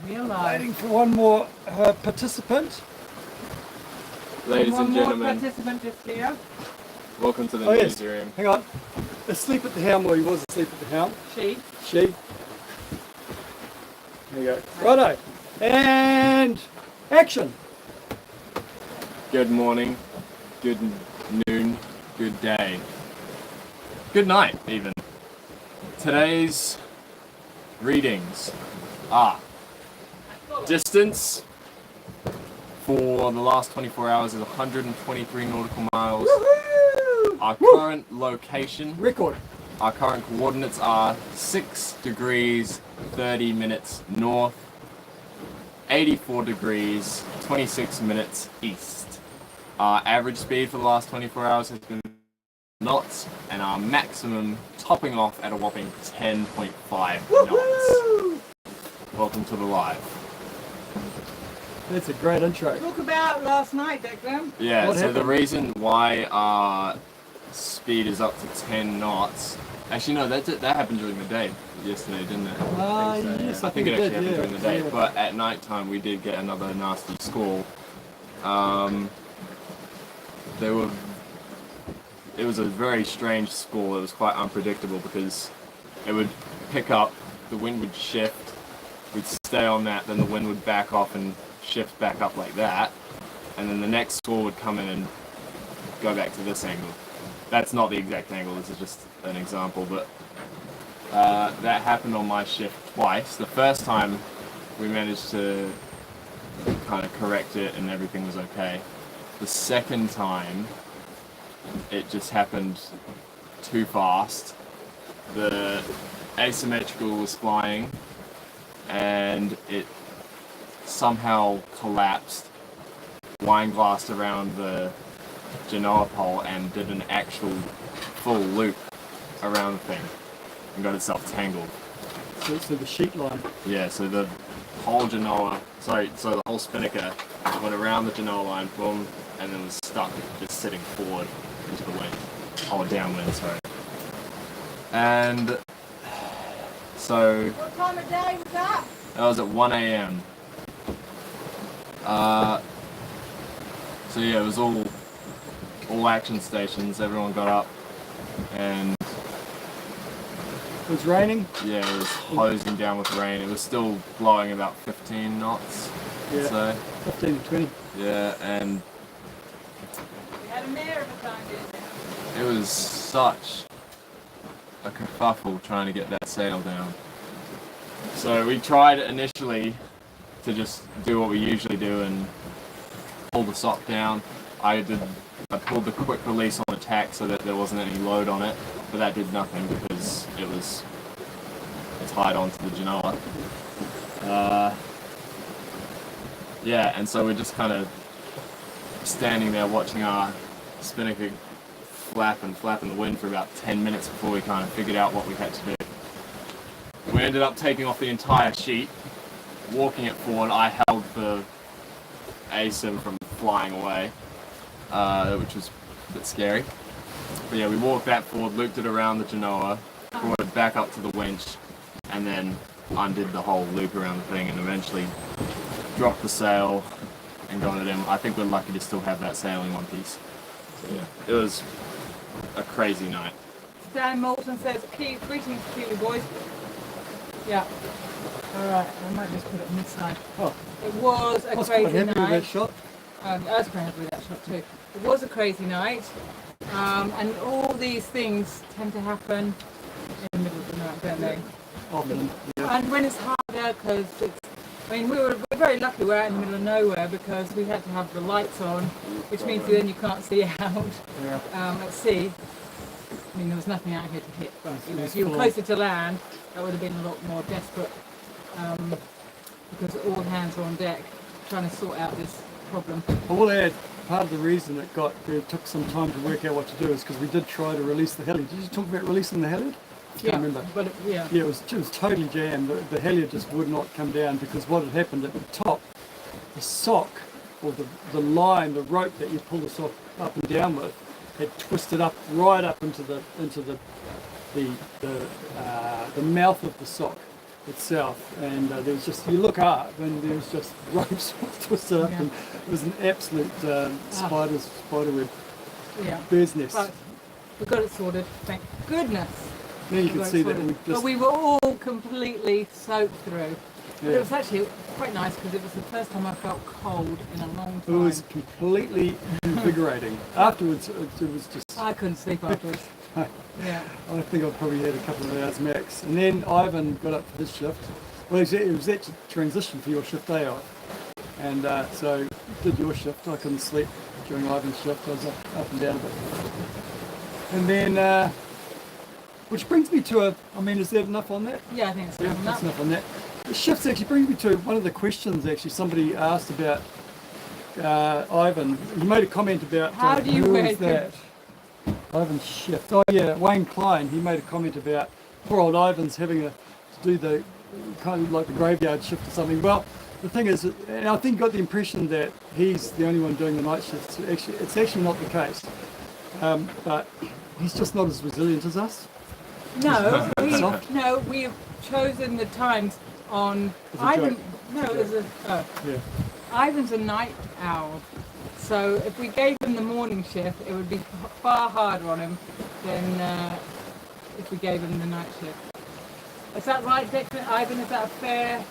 Waiting for one more participant. Ladies and gentlemen, One more participant is here. welcome to the Yes. newsroom. Hang on. Asleep at the helm, or he was asleep at the helm. She. She. There you go. Righto. And action. Good morning, good noon, good day, good night even. Today's readings are distance for the last 24 hours is 123 nautical miles. Woohoo! Our current location, Record. our current coordinates are 6 degrees 30 minutes north, 84 degrees 26 minutes east. Our average speed for the last 24 hours has been knots, and our maximum topping off at a whopping 10.5 knots. Woohoo! Welcome to the live. That's a great intro. Talk about last night, Declan. Yeah, What so the happened? reason why our speed is up to 10 knots, actually no, that happened during the day yesterday, didn't it? Yes, I think it actually happened did, during the day, yeah. but at night time we did get another nasty squall. It was a very strange squall. It was quite unpredictable because it would pick up, the wind would shift, we'd stay on that, then the wind would back off and shift back up like that, and then the next squall would come in and go back to this angle. That's not the exact angle, this is just an example, but that happened on my shift twice. The first time we managed to kind of correct it and everything was okay. The second time it just happened too fast. The asymmetrical was flying and it somehow collapsed, wine glassed around the Genoa pole and did an actual full loop around the thing and got itself tangled. So the sheet line. Yeah, so the whole Genoa, so the whole spinnaker went around the Genoa line, boom, and then was stuck just sitting forward into the wind, or downwind, sorry. And so What time of day was that? that was at 1 a.m. So yeah, it was all action stations. Everyone got up, and It was raining. yeah, it was hosing down with rain. It was still blowing about 15 knots, I'd Yeah. say. 15 to 20. Yeah, and We had a mare of a time, didn't we? it was such a kerfuffle trying to get that sail down. So we tried initially to just do what we usually do and pull the sock down. I pulled the quick release on the tack so that there wasn't any load on it, but that did nothing because it was tied onto the Genoa. Yeah, and so we're just kind of standing there watching our spinnaker flap in the wind for about 10 minutes before we kind of figured out what we had to do. We ended up taking off the entire sheet, walking it forward. I held the ASIM from flying away, which was a bit scary. But yeah, we walked that forward, looped it around the Genoa, brought it back up to the winch, and then undid the whole loop around the thing and eventually dropped the sail and got it in. I think we're lucky to still have that sail in one piece. So yeah, it was a crazy night. Dan Moulton says, greetings to you boys. Yeah. Alright, I might just put it on this side. Oh, It was a I was quite crazy happy with that night. shot. I was quite happy with that shot too. It was a crazy night. And all these things tend to happen in the middle of the night, don't they? Often. Yeah. And when it's harder, because we're very lucky we're out in the middle of nowhere because we had to have the lights on, which means then you can't see out Yeah. at sea. I mean, there was nothing out here to hit, but It was if you were full on. closer to land, that would have been a lot more desperate because all hands were on deck trying to sort out this problem. I will add, part of the reason it took some time to work out what to do is because we did try to release the halyard. Did you talk about releasing the halyard? I can't remember. But yeah. Yeah, it was totally jammed. The halyard just would not come down because what had happened at the top, the sock, or the line, the rope that you pull the sock up and down with, had twisted up right up into the mouth of the sock. itself, and there was just, you look up and there was just ropes twisted up, Yeah. and it was an absolute spiderweb Yeah. bird's nest. But we got it sorted, thank goodness. Now you We can got it see that sorted. we But just, we were all completely soaked through. But yeah. it was actually quite nice because it was the first time I felt cold in a long It time. was completely invigorating. Afterwards, it was just, I couldn't sleep afterwards. Yeah. I think I probably had a couple of hours max. And then Ivan got up for his shift. Well, it was actually transition for your shift day off. And so did your shift. I couldn't sleep during Ivan's shift. I was up and down a bit. And then, which brings me to is that enough on that? Yeah, I think it's Yeah, enough. that's enough on that. The shifts actually brings me to one of the questions actually somebody asked about Ivan. He made a comment about How do you who wear is that? Ivan's shift. Oh yeah, Wayne Klein. He made a comment about poor old Ivan's having to do the kind of like the graveyard shift or something. Well, the thing is, and I think you got the impression that he's the only one doing the night shifts. It's actually not the case. But he's just not as resilient as us. No, Soft? we've chosen the times on As a Ivan. joke. No, as a Yeah. Ivan's a night owl, so if we gave him the morning shift, it would be far harder on him than if we gave him the night shift. Is that right, Declan? Ivan, is that a fair?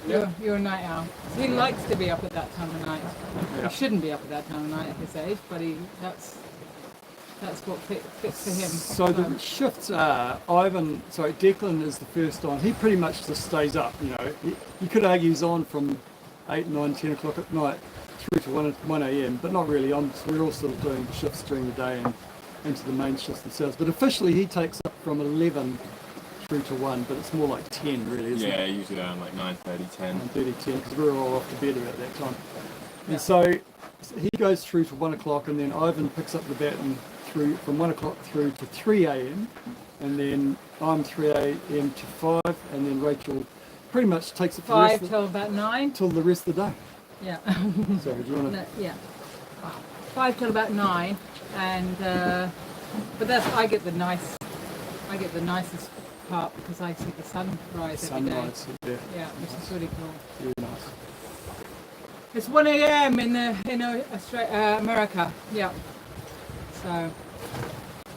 Yeah. You're a night owl. So he likes to be up at that time of night. Yeah. He shouldn't be up at that time of night at his age, but that's what fits for him. So the shifts are Declan is the first on. He pretty much just stays up, you know. You could argue he's on from 8, 9, 10 o'clock at night through to 1 a.m, but not really on. So we're all sort of doing the shifts during the day and into the main shifts themselves. But officially he takes up from 11 through to 1, but it's more like 10 really, isn't Yeah, it? usually around like 9:30, 10. 9:30, 10, because we're all off to bed about that time. Yeah. And so he goes through to 1 o'clock, and then Ivan picks up the baton through from 1 o'clock through to 3 a.m, and then I'm 3 a.m to 5, and then Rachel pretty much takes it for the 5 rest of, till about 9. till the rest of the day. Yeah. So do you want to? No, yeah. 5 till about 9, and but I get the nicest part because I see the sunrise every day. Sunrise, yeah, Yeah, which is really cool. really nice. It's 1 a.m. in America. Yeah. So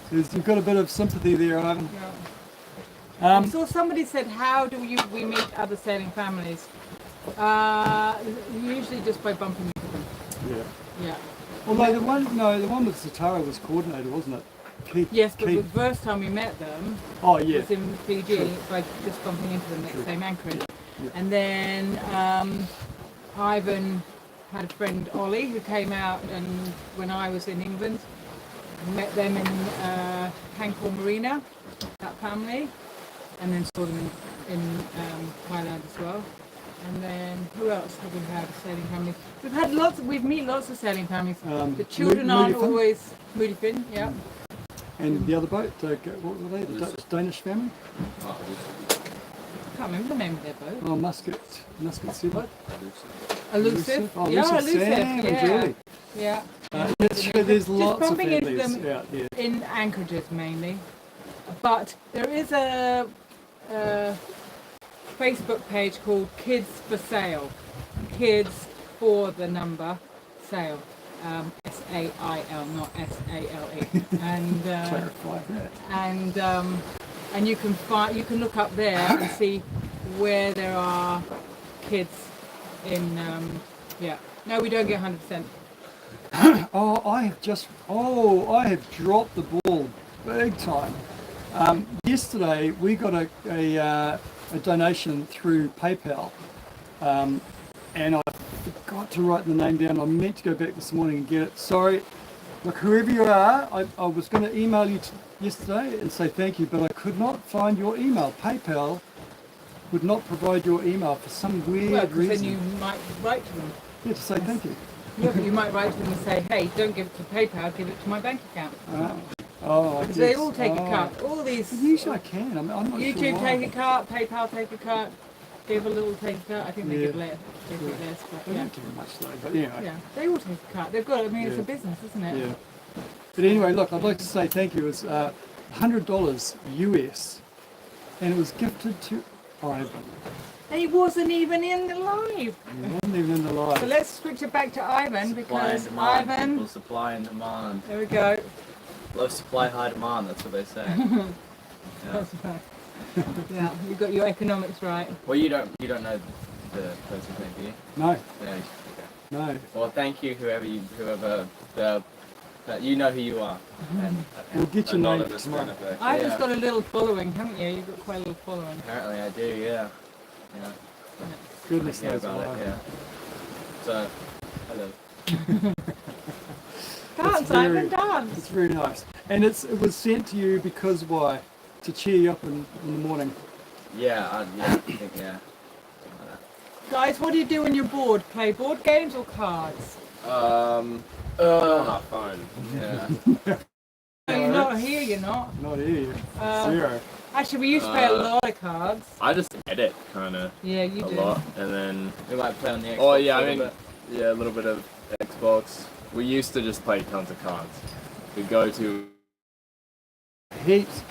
So you've got a bit of sympathy there, Ivan. yeah. I saw somebody said, "How do we meet other sailing families?" Usually just by bumping into them. Yeah. Yeah. Although the one with Satara was coordinated, wasn't it? Yes, but the first time we met them Oh yeah. was in Fiji True. by just bumping into them at the True. same anchorage. Yeah. And then Ivan had a friend, Ollie, who came out, and when I was in England, met them in Hancock Marina, that family, and then saw them in Thailand as well. And then who else have we had? Sailing families. We've met lots of sailing families. The children aren't Moody Fin? always Moody Fin, yeah. And the other boat, what were they? The Danish family? I can't remember the name of their boat. Oh, Muscat Sailboat. Elusive. Oh, Yeah, Elusive Elusive. Sam, Yeah. Julie. Yeah. That's true, there's Just lots of bumping into families them out there. in anchorages mainly, but there is a Facebook page called Kids for Sale. Kids for the number sale. SAIL, not SALE. And Clarify that. and you can look up there and see where there are kids in yeah. No, we don't get 100%. I have dropped the ball big time. Yesterday we got a donation through PayPal, and I forgot to write the name down. I meant to go back this morning and get it. Sorry. Look, whoever you are, I was going to email you yesterday and say thank you, but I could not find your email. PayPal would not provide your email for some weird Well, 'cause reason. then you might write to them. Yeah, to say thank you. Yeah, but you might write to them and say, hey, don't give it to PayPal, give it to my bank account. Oh, Because they all take a cut. All these Usually I can. I'm not YouTube sure why. take a cut, PayPal take a cut, Javelot take a cut. I think they Yeah. give less. They give less, but They yeah. don't do much though, but anyway. Yeah, they all take a cut. They've got. I mean, it's Yeah. a business, isn't it? Yeah. But anyway, look, I'd like to say thank you. It's $100 US, and it was gifted to Ivan. He wasn't even in the live. He wasn't even in the live. So let's switch it back to Ivan Supply and because demand. Ivan. People supply and demand. There we go. Low supply, high demand. That's what they say. Yeah. Yeah, you got your economics right. Well, you don't know the person's name, do you? No, Yeah. Okay. no. Well, thank you, whoever you know who you are. And We'll get your name anonymous tomorrow. kind of thing. Ivan's Yeah. got a little following, haven't you? You've got quite a little following. Apparently, I do. Yeah. Yeah. Goodness Yeah, knows about why. it. Yeah. So, hello. Dance, very- Ivan, dance. It's very nice. And it was sent to you because why? To cheer you up in the morning. Yeah. I think yeah. Guys, what do you do when you're bored? Play board games or cards? On our phone. Yeah. No, you're not here, you're not. Not here. Zero. Actually, we used to play a lot of cards. I just edit kind of Yeah, you a do. lot, and then We might play on the Xbox. oh yeah, a I little mean yeah, a little bit of Xbox. We used to just play tons of cards. We go to Heaps.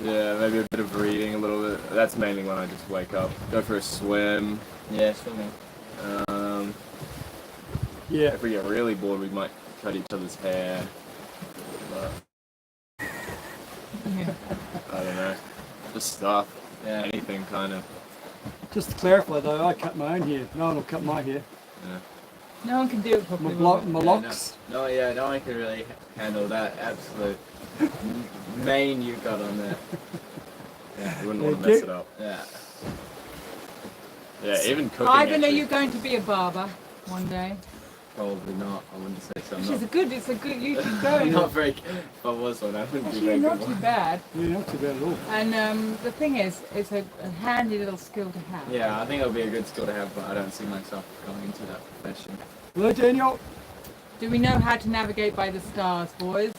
yeah, maybe a bit of reading, a little bit. That's mainly when I just wake up. Go for a swim. bit. Yeah, swimming. Yeah. If we get really bored, we might cut each other's hair. But Yeah. I don't know, just stuff. Yeah. Anything kind of. Just to clarify though, I cut my own hair. No one will cut my hair. Yeah. No one can do it properly. My locks. No, no one can really handle that absolute mane you got on there. Yeah, you wouldn't want to Thank mess you. it up. Yeah. Yeah, even cooking. Ivan, are actually. you going to be a barber one day? Probably not. I wouldn't say so. It's a good, you should go. I'm not very. If I was one, I wouldn't be Actually, very you're good not too one. bad. Yeah, not too bad at all. And the thing is, it's a handy little skill to have. Yeah, I think it'll be a good skill to have, but I don't see myself going into that profession. Hello, Daniel. Do we know how to navigate by the stars, boys?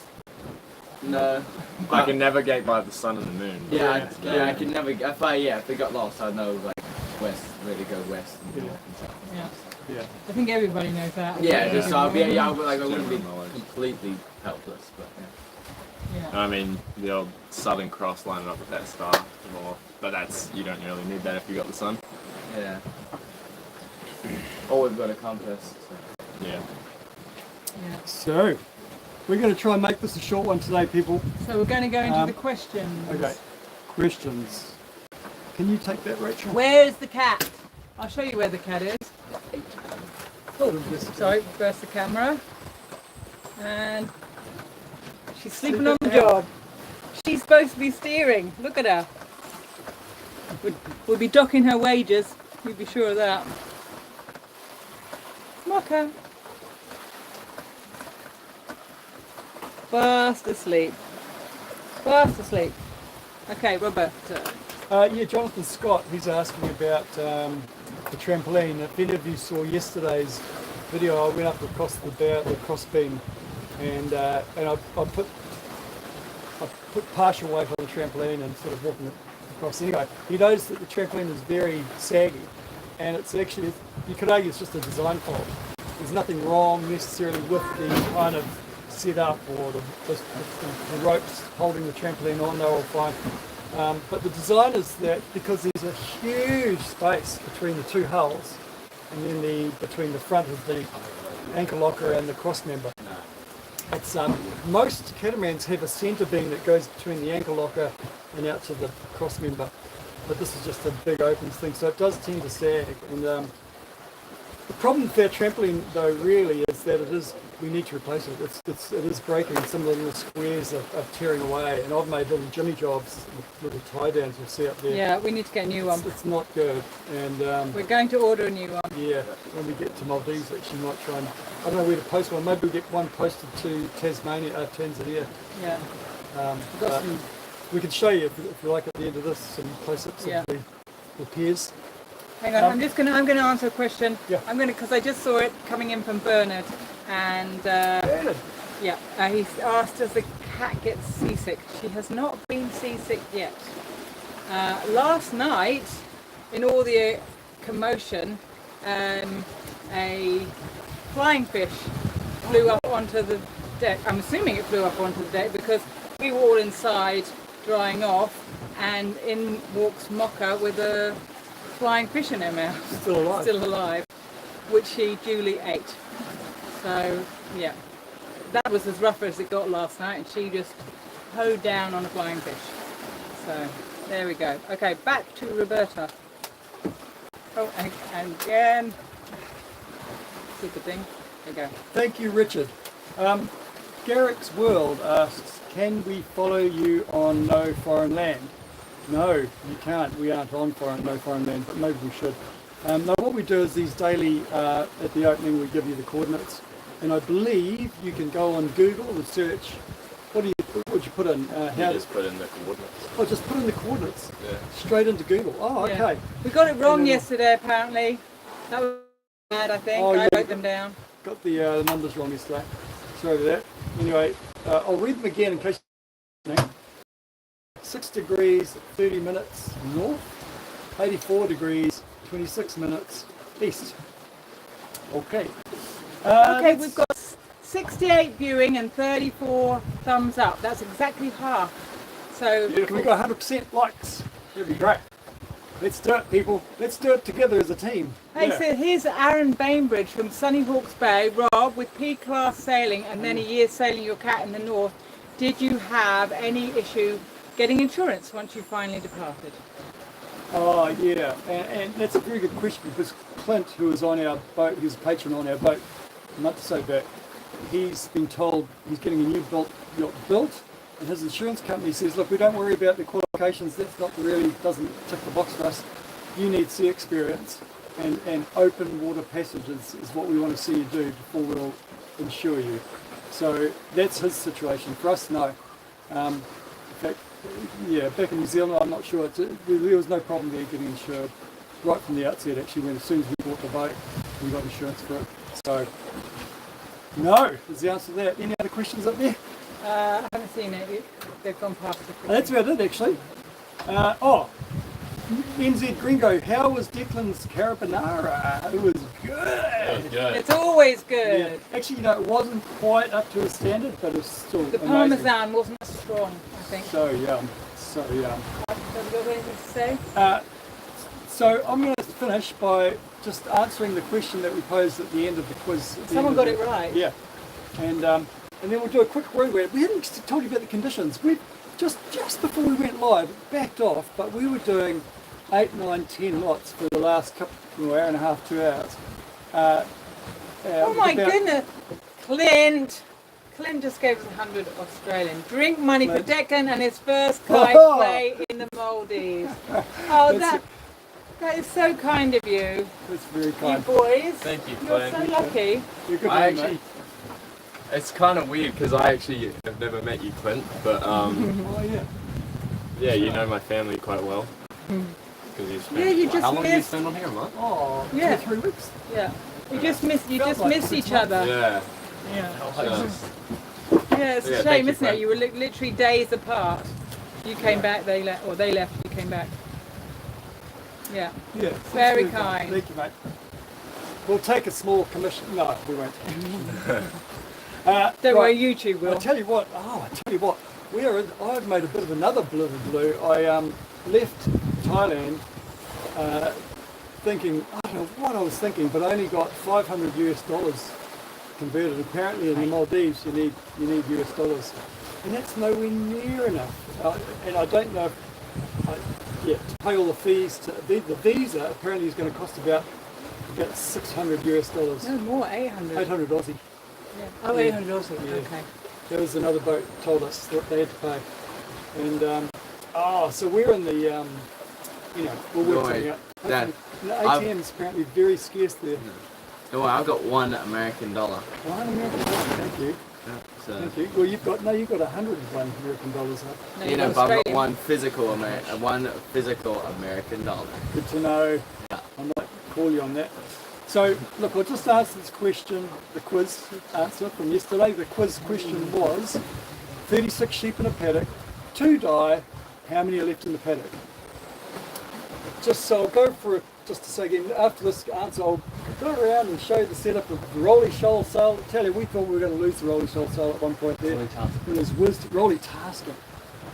No. I can navigate by the sun and the moon. I can never. If we got lost, I'd know like west, where to go west and Yeah. north and south. Yeah. Yeah. I think everybody knows that. Yeah, just so I wouldn't be General knowledge. completely helpless, but yeah. Yeah. I mean, the old Southern Cross lining up with that star, more, but you don't really need that if you got the sun. Yeah. Or we've got a compass. So. Yeah. Yeah. So, we're going to try and make this a short one today, people. So we're going to go into Um, the questions. Okay. Questions. Can you take that, Rachel? Where's the cat? I'll show you where the cat is. Oh, Sorry, reverse the camera. And she's sleeping on the job. She's supposed to be steering. Look at her. We'll be docking her wages. You'd be sure of that. Mocha. Fast asleep. Fast asleep. Okay, Robert. Yeah, Jonathan Scott, he's asking about the trampoline. If any of you saw yesterday's video, I went up across the cross beam, and I put partial weight on the trampoline and sort of walking it across. Anyway, he noticed that the trampoline is very saggy, and it's actually, you could argue it's just a design fault. There's nothing wrong necessarily with the kind of setup or the ropes holding the trampoline on, they're all fine. But the design is that because there's a huge space between the two hulls and then between the front of the anchor locker and the cross member. It's most catamarans have a centre beam that goes between the anchor locker and out to the cross member, but this is just a big open thing, so it does tend to sag. And the problem with our trampoline though really is that we need to replace it. It is breaking. Some of the little squares are tearing away, and I've made little jimmy jobs with little tie downs you'll see up there. Yeah, we need to get a new one. It's not good, and We're going to order a new one. yeah, when we get to Maldives, actually might try and, I don't know where to post one. Maybe we'll get one posted to Tanzania. Yeah. But we can show you if you like at the end of this some close-ups Yeah. of the piers. Hang on, I'm going to answer a question. Yeah. Because I just saw it coming in from Bernard, and Bernard. he's asked, does the cat get seasick? She has not been seasick yet. Last night, in all the commotion, a flying fish flew up onto the deck. I'm assuming it flew up onto the deck because we were all inside drying off, and in walks Mocha with a flying fish in her mouth. Still alive. Still alive, which she duly ate. So, yeah, that was as rough as it got last night, and she just hoed down on a flying fish. So, there we go. Okay, back to Roberta. Oh, and again. Super thing. There you go. Thank you, Richard. Garrick's World asks, can we follow you on No Foreign Land? No, you can't. We aren't on No Foreign Land, but maybe we should. No, what we do is these daily, at the opening, we give you the coordinates. And I believe you can go on Google and search, what would you put in? You just put in the coordinates. Oh, just put in the coordinates. Yeah. Straight into Google. Oh, Yeah. okay. We got it wrong yesterday, apparently. That was bad, I think. Oh, I yeah. wrote them down. Got the numbers wrong yesterday. Sorry about that. Anyway, I'll read them again in case you're listening. 6 degrees, 30 minutes north. 84 degrees, 26 minutes east. Okay. Okay, we've got 68 viewing and 34 thumbs up. That's exactly half. So Can we go 100% likes? That'd be great. Let's do it, people. Let's do it together as a team. Hey, Yeah. so here's Aaron Bainbridge from Sunny Hawks Bay. Rob, with P-class sailing and then a year sailing your cat in the north, did you have any issue getting insurance once you finally departed? Oh, yeah. And that's a very good question because Clint, who was on our boat, he was a patron on our boat a month or so back, he's been told he's getting a new yacht built, and his insurance company says, look, we don't worry about the qualifications, that's not really, doesn't tick the box for us. You need sea experience, and open water passages is what we want to see you do before we'll insure you. So that's his situation. For us, no. In fact, yeah, back in New Zealand, I'm not sure. There was no problem there getting insured right from the outset, actually, when as soon as we bought the boat, we got insurance for it. So, no, is the answer to that. Any other questions up there? I haven't seen it. They've gone past the quickly. That's about it, actually. NZ Gringo, how was Declan's carbonara? It was good. Good. It's always Yeah. good. Actually, you know, it wasn't quite up to his standard, but it's still The amazing. parmesan wasn't as strong, I think. So yum, so yum. Have you got anything to say? So I'm going to finish by just answering the question that we posed at the end of the quiz. at the Someone end of got the- it right. Yeah, and then we'll do a quick reword. We hadn't told you about the conditions. We just before we went live, backed off, but we were doing 8, 9, 10 knots for the last hour and a half, 2 hours. Oh my goodness. Clint just gave us 100 Australian. Drink money for Declan and his first kite play in the Maldives. Oh, that is so kind of you. That's very You kind. boys. Thank you, You're Clint. so lucky. You're a good I man, actually, mate. it's kind of weird because I actually have never met you, Clint, but Oh yeah. yeah, you know my family quite well. Because you spent, Yeah, you just how long did you missed- spend on here, a month? Oh, Yeah. 2 or 3 weeks. Yeah. You just missed Felt like missed 6 each months. other. Yeah. Yeah. So, Yeah, it's Yeah, a thank shame, you, isn't it? Frank. You were literally days apart. You came back, they left, or they left, you came back. Yeah. Yeah. Very that's kind. Thank you, mate. We'll take a small commission. No, we won't. Don't right. worry, YouTube will. I tell you what. I've made a bit of another blue. I left Thailand thinking, I don't know what I was thinking, but I only got $500 converted. Apparently in the Maldives you need US dollars, and that's nowhere near enough. And I don't know to pay all the fees to the visa. Apparently is going to cost about $600. No more, 800. 800 Aussie. Yeah. Oh, 800 also. Yeah. Okay. There was another boat told us that they had to pay, and so we're in the we'll work something out. Dad, The ATM's apparently very scarce there. no, I've got $1 American dollar. $1 American dollar, thank you. So, Thank you. Well, you've got 101 American dollars. Huh? No, you you're know, but I've got Australian. one physical American dollar. Good to know. I might call you on that. So, look, I'll just answer this question, the quiz answer from yesterday. The quiz question was 36 sheep in a paddock, 2 die, how many are left in the paddock? Just so I'll go for it, just to say again, after this answer, I'll go around and show you the setup of the Rolly Shoal sail. I tell you, we thought we were going to lose the Rolly Shoal sail at one point there. It was Rolly Tasking.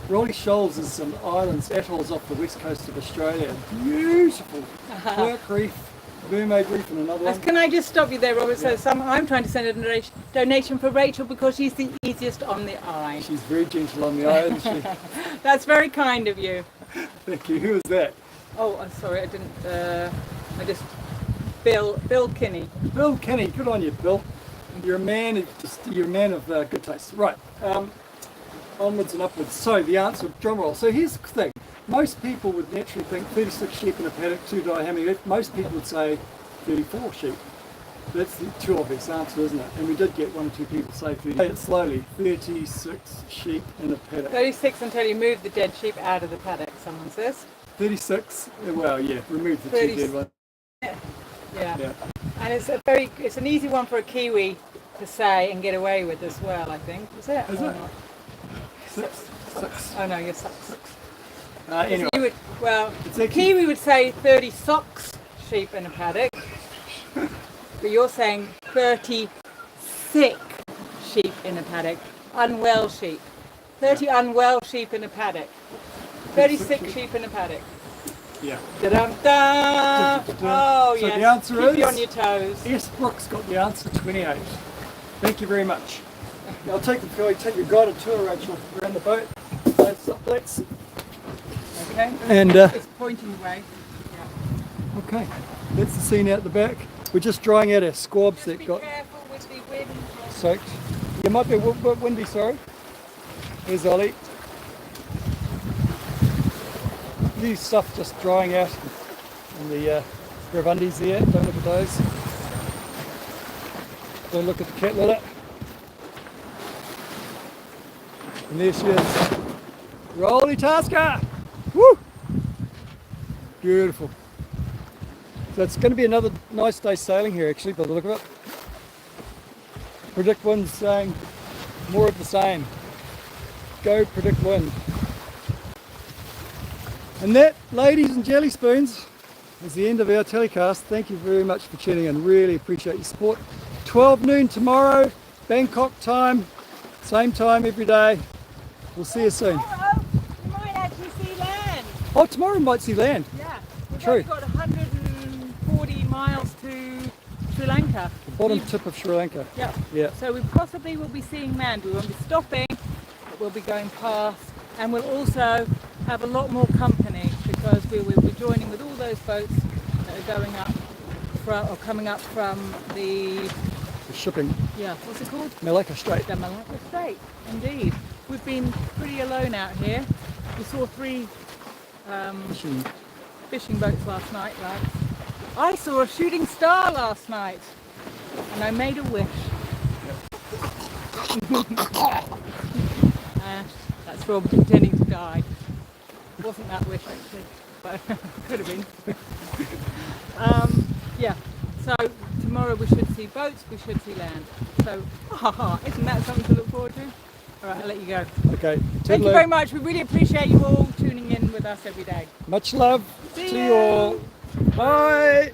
Rolly Shoals is some islands, atolls off the west coast of Australia. Beautiful. Quirk Reef, Mermaid Reef and another one. Can I just stop you there, Robert? So I'm trying to send a donation for Rachel because she's the easiest on the eye. She's very gentle on the eye, isn't she? That's very kind of you. Thank you. Who is that? Oh, I'm sorry, I didn't. I just Bill Kinney. Bill Kenny. Good on you, Bill. You're a man. You're a man of good taste. Right. Onwards and upwards. So the answer, drum roll. So here's the thing. Most people would naturally think 36 sheep in a paddock, 2 die. How many left? Most people would say 34 sheep. That's the too obvious answer, isn't it? And we did get 1 or 2 people say 30. Say it slowly. 36 sheep in a paddock. 36 until you move the dead sheep out of the paddock, someone says. 36. Well, yeah. Remove the 2 dead ones. Yeah. And it's an easy one for a Kiwi to say and get away with as well, I think. Is it? Is Or it? not? 6. Oh no, you're 6. Anyway. The Kiwi would say 36 sheep in a paddock, but you're saying 30 sick sheep in a paddock, unwell sheep. 30 unwell sheep in a paddock. 36 sheep in a paddock. Yeah. Da-dum-da! Oh, So yes. the answer Keep is... you on your toes. S. Brooks got the answer, 28. Thank you very much. I'll take your guided tour, Rachel, around the boat. Let's. Okay. And It's pointing away. Yeah. okay, that's the scene out the back. We're just drying out our squabs Just be that got careful with the wind. soaked. It might be a bit windy, sorry. Here's Ollie. These stuff just drying out in the Gravundis there. Don't look at those. Don't look at the cat litter. And there she is. Rolly Tasker! Woo! Beautiful. So it's going to be another nice day sailing here actually by the look of it. Predict wind saying more of the same. Go predict wind. And that, ladies and jelly spoons, is the end of our telecast. Thank you very much for tuning in. Really appreciate your support. 12 noon tomorrow, Bangkok time, same time every day. We'll see you soon. Tomorrow, you might actually see land. Oh, tomorrow we might see land. Yeah. We've True. only got 140 miles to Sri Lanka. The bottom tip of Sri Lanka. Yeah. Yeah. So we possibly will be seeing land. We won't be stopping, but we'll be going past. And we'll also have a lot more company because we will be joining with all those boats that are going up from, or coming up from the, Shipping. yeah, what's it called? Malacca Strait. The Malacca Strait, indeed. We've been pretty alone out here. We saw 3 fishing boats last night, lads. I saw a shooting star last night, and I made a wish. That's Rob pretending to die. Wasn't that wish actually, but could have been. Yeah. So tomorrow we should see boats, we should see land. So, isn't that something to look forward to? All right, I'll let you go. Okay. Thank you very much. We really appreciate you all tuning in with us every day. Much love See to ya. you all. Bye.